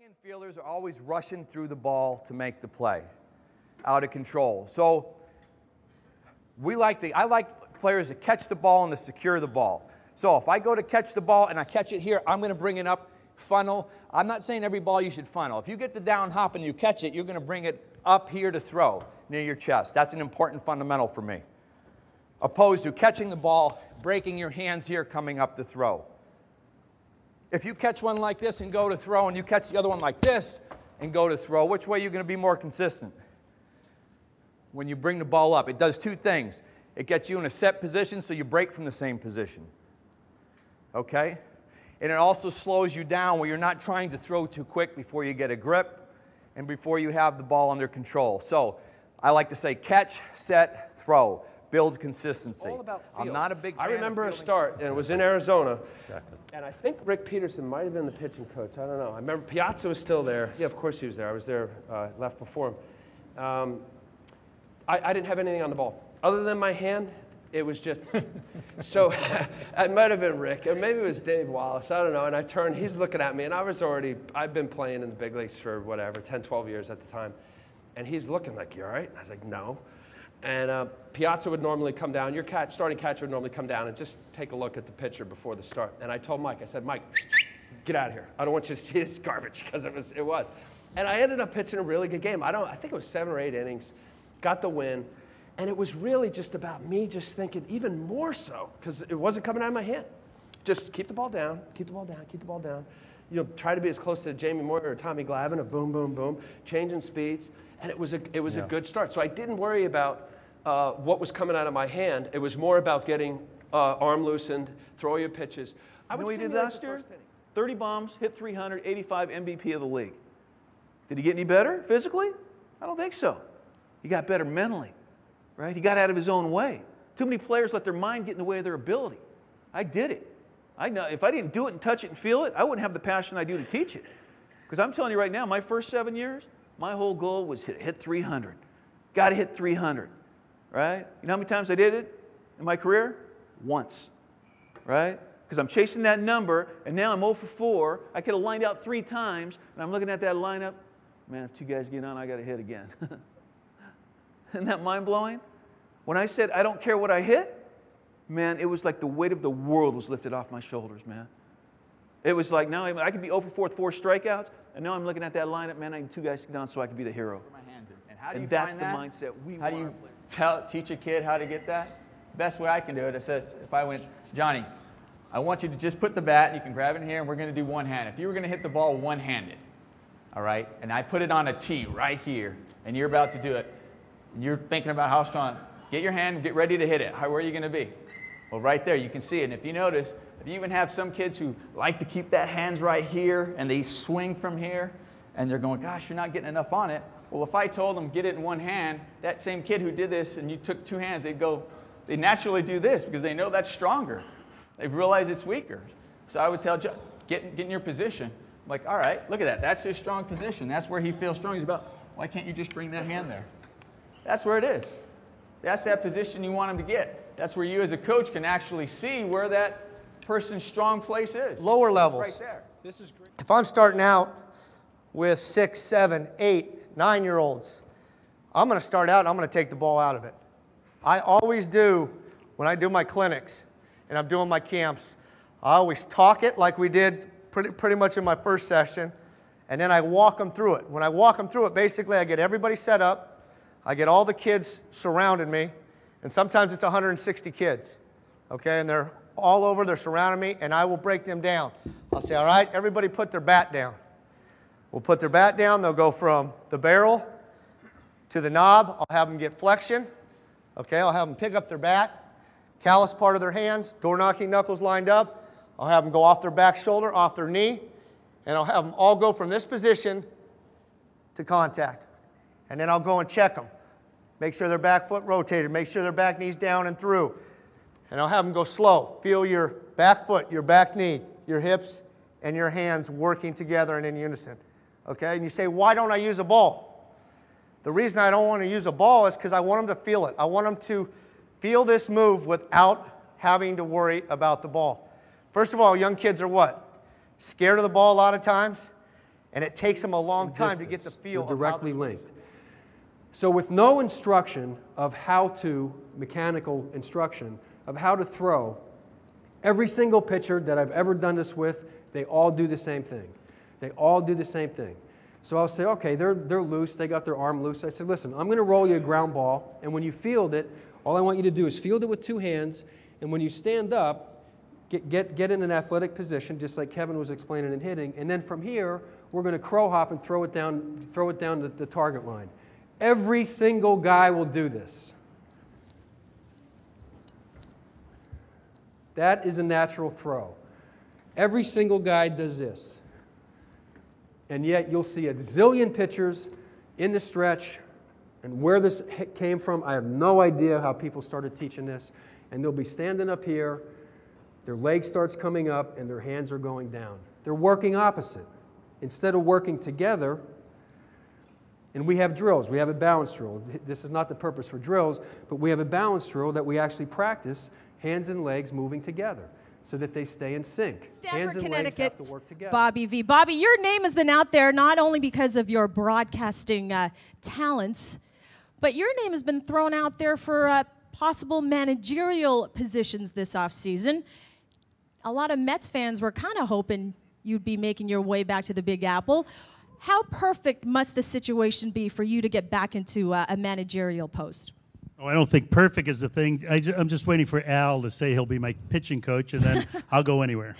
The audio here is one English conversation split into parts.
infielders are always rushing through the ball to make the play, out of control. So I like players to catch the ball and to secure the ball. So if I go to catch the ball and I catch it here, I'm going to bring it up, funnel. I'm not saying every ball you should funnel. If you get the down hop and you catch it, you're going to bring it up here to throw near your chest. That's an important fundamental for me. Opposed to catching the ball, breaking your hands here, coming up to throw. If you catch one like this and go to throw, and you catch the other one like this and go to throw, which way are you going to be more consistent? When you bring the ball up, it does two things. It gets you in a set position so you break from the same position. Okay? And it also slows you down where you're not trying to throw too quick before you get a grip and before you have the ball under control. So I like to say catch, set, throw. Builds consistency. All about I'm not a big fan. I remember a start, and it was in Arizona. Exactly. And I think Rick Peterson might have been the pitching coach. I don't know. I remember Piazza was still there. Yeah, of course he was there. I was there, left before him. I didn't have anything on the ball. Other than my hand, it was just, so it might have been Rick, or maybe it was Dave Wallace, I don't know. And I turned, he's looking at me, and I've been playing in the big leagues for whatever, 10, 12 years at the time. And he's looking like, you all right? I was like, no. And Piazza would normally come down, your starting catcher would normally come down and just take a look at the pitcher before the start. And I told Mike, I said, Mike, get out of here. I don't want you to see this garbage, because it was. And I ended up pitching a really good game. I think it was 7 or 8 innings, got the win. And it was really just about me just thinking even more so, because it wasn't coming out of my hand. Just keep the ball down, keep the ball down, keep the ball down. You know, try to be as close to Jamie Moyer or Tommy Glavine of boom, boom, boom, changing speeds. And it was a good start. So I didn't worry about what was coming out of my hand. It was more about getting arm loosened, throw your pitches. You know what he did last year? 30 bombs, hit 300, 85 MVP of the league. Did he get any better physically? I don't think so. He got better mentally, right? He got out of his own way. Too many players let their mind get in the way of their ability. I did it. I know if I didn't do it and touch it and feel it, I wouldn't have the passion I do to teach it. Because I'm telling you right now, my first 7 years, my whole goal was hit 300. Got to hit 300, right? You know how many times I did it in my career? Once, right? Because I'm chasing that number, and now I'm 0 for 4. I could have lined out 3 times, and I'm looking at that lineup. Man, if 2 guys get on, I got to hit again. Isn't that mind-blowing? When I said I don't care what I hit, man, it was like the weight of the world was lifted off my shoulders, man. It was like now I could be 0 for 4 with 4 strikeouts, and now I'm looking at that lineup, man, I need 2 guys to get on so I could be the hero. And how do you And that's find the that? mindset we How do want you to play. teach a kid how to get that? Best way I can do it, if I went, Johnny, I want you to just put the bat, you can grab it in here, and we're going to do one hand. If you were going to hit the ball one-handed, all right, and I put it on a tee right here, and you're about to do it, and you're thinking about how strong, get your hand, get ready to hit it. Where are you going to be? Well, right there, you can see it. And if you notice, if you even have some kids who like to keep that hands right here, and they swing from here, and they're going, gosh, you're not getting enough on it. Well, if I told them get it in one hand, that same kid who did this and you took 2 hands, they naturally do this because they know that's stronger. They've realized it's weaker. So I would tell John, get in your position. I'm like, all right, look at that. That's his strong position. That's where he feels strong. He's about, why can't you just bring that hand there? That's where it is. That's that position you want him to get. That's where you as a coach can actually see where that person's strong place is. Lower levels. Right there. This is great. If I'm starting out with 6, 7, 8, 9-year-olds, I'm going to start out and I'm going to take the ball out of it. I always do when I do my clinics and I'm doing my camps. I always talk it like we did pretty much in my first session, and then I walk them through it. When I walk them through it, basically I get everybody set up, I get all the kids surrounding me, and sometimes it's 160 kids, okay, and they're all over, they're surrounding me, and I will break them down. I'll say, all right, everybody put their bat down. We'll put their bat down, they'll go from the barrel to the knob. I'll have them get flexion, okay, I'll have them pick up their bat, callus part of their hands, door knocking knuckles lined up. I'll have them go off their back shoulder, off their knee, and I'll have them all go from this position to contact. And then I'll go and check them. Make sure their back foot rotated, make sure their back knee's down and through. And I'll have them go slow. Feel your back foot, your back knee, your hips, and your hands working together and in unison. Okay? And you say, why don't I use a ball? The reason I don't want to use a ball is because I want them to feel it. I want them to feel this move without having to worry about the ball. First of all, young kids are what? Scared of the ball a lot of times. And it takes them a long time to get the feel of how directly this linked. moves. So with no instruction of how to, mechanical instruction, of how to throw, every single pitcher that I've ever done this with, they all do the same thing. They all do the same thing. So I'll say, okay, they're loose, they got their arm loose. I said, listen, I'm going to roll you a ground ball, and when you field it, all I want you to do is field it with 2 hands, and when you stand up, get in an athletic position, just like Kevin was explaining in hitting, and then from here, we're going to crow hop and throw it down the target line. Every single guy will do this. That is a natural throw. Every single guy does this. And yet you'll see a zillion pitchers in the stretch, and where this came from, I have no idea how people started teaching this. And they'll be standing up here, their leg starts coming up, and their hands are going down. They're working opposite. Instead of working together, and we have drills. We have a balance drill. This is not the purpose for drills, but we have a balance drill that we actually practice hands and legs moving together so that they stay in sync. Hands and legs have to work together. Bobby V. Bobby, your name has been out there not only because of your broadcasting talents, but your name has been thrown out there for possible managerial positions this offseason. A lot of Mets fans were kind of hoping you'd be making your way back to the Big Apple. How perfect must the situation be for you to get back into a managerial post? Oh, I don't think perfect is the thing. I'm just waiting for Al to say he'll be my pitching coach, and then I'll go anywhere.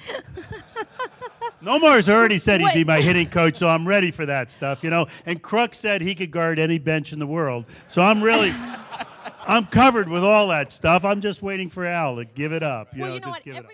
Nomar's already said he'd be my hitting coach, so I'm ready for that stuff, you know. And Kruk said he could guard any bench in the world. So I'm covered with all that stuff. I'm just waiting for Al to give it up. Well, you know just what? give it up.